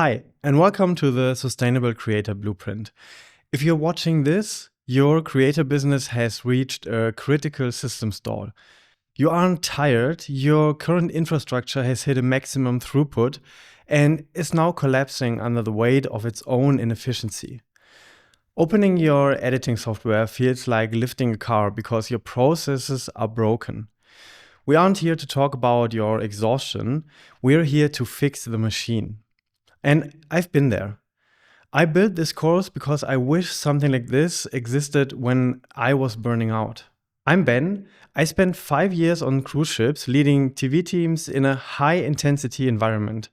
Hi, and welcome to the Sustainable Creator Blueprint. If you're watching this, your creator business has reached a critical system stall. You aren't tired, your current infrastructure has hit a maximum throughput and is now collapsing under the weight of its own inefficiency. Opening your editing software feels like lifting a car because your processes are broken. We aren't here to talk about your exhaustion, we're here to fix the machine. And I've been there. I built this course because I wish something like this existed when I was burning out. I'm Ben. I spent 5 years on cruise ships leading TV teams in a high-intensity environment.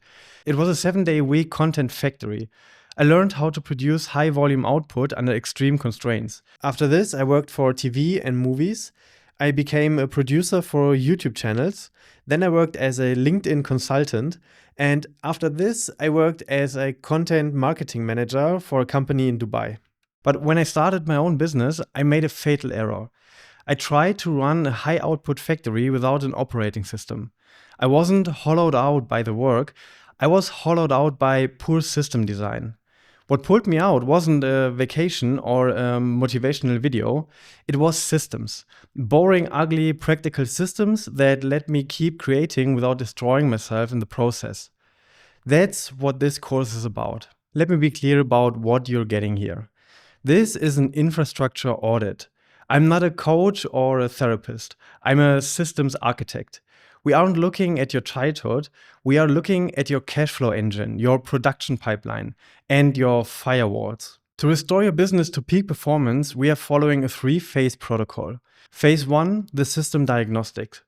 It was a 7-day-a-week content factory. I learned how to produce high-volume output under extreme constraints. After this, I worked for TV and movies. I became a producer for YouTube channels. Then I worked as a LinkedIn consultant. And after this, I worked as a content marketing manager for a company in Dubai. But when I started my own business, I made a fatal error. I tried to run a high output factory without an operating system. I wasn't hollowed out by the work. I was hollowed out by poor system design. What pulled me out wasn't a vacation or a motivational video. It was systems. Boring, ugly, practical systems that let me keep creating without destroying myself in the process. That's what this course is about. Let me be clear about what you're getting here. This is an infrastructure audit. I'm not a coach or a therapist. I'm a systems architect. We aren't looking at your childhood, we are looking at your cash flow engine, your production pipeline, and your firewalls. To restore your business to peak performance, we are following a 3-phase protocol. Phase 1, the system diagnostic.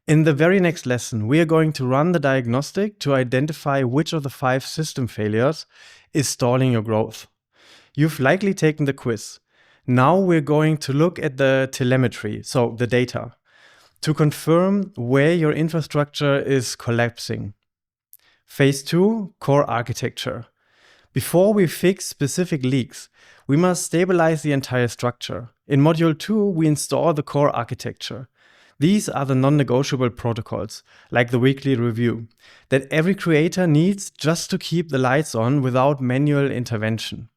In the very next lesson, we are going to run the diagnostic to identify which of the 5 system failures is stalling your growth. You've likely taken the quiz. Now we're going to look at the telemetry, so the data, to confirm where your infrastructure is collapsing. Phase 2, core architecture. Before we fix specific leaks, we must stabilize the entire structure. In Module 2, we install the core architecture. These are the non-negotiable protocols, like the weekly review, that every creator needs just to keep the lights on without manual intervention.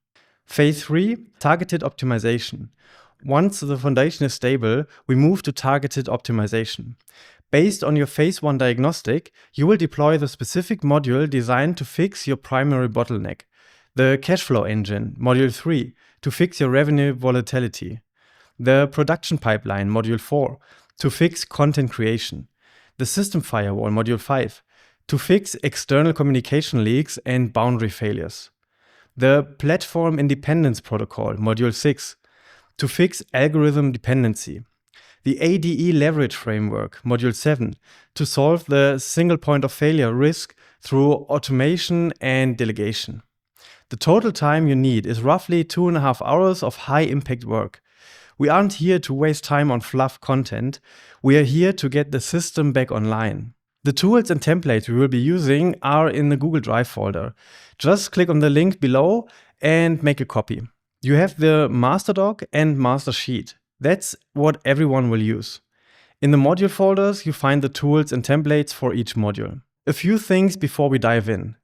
Phase 3, targeted optimization. Once the foundation is stable, we move to targeted optimization. Based on your Phase 1 diagnostic, you will deploy the specific module designed to fix your primary bottleneck. The cash flow engine, Module 3, to fix your revenue volatility. The production pipeline, Module 4, to fix content creation. The system firewall, Module 5, to fix external communication leaks and boundary failures. The platform independence protocol, Module 6, to fix algorithm dependency. The ADE leverage framework, Module 7, to solve the single point of failure risk through automation and delegation. The total time you need is roughly 2.5 hours of high impact work. We aren't here to waste time on fluff content. We are here to get the system back online. The tools and templates we will be using are in the Google Drive folder. Just click on the link below and make a copy. You have the master doc and master sheet. That's what everyone will use. In the module folders, you find the tools and templates for each module. A few things before we dive in.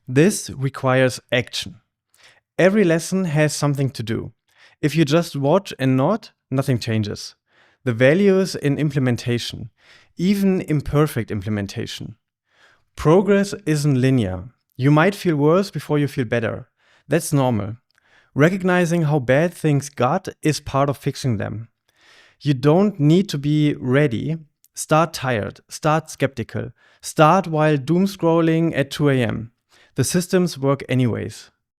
This requires action. Every lesson has something to do. If you just watch and nod, nothing changes. The value is in implementation, even imperfect implementation. Progress isn't linear. You might feel worse before you feel better. That's normal. Recognizing how bad things got is part of fixing them. You don't need to be ready. Start tired, start skeptical, start while doom scrolling at 2 a.m. The systems work anyways.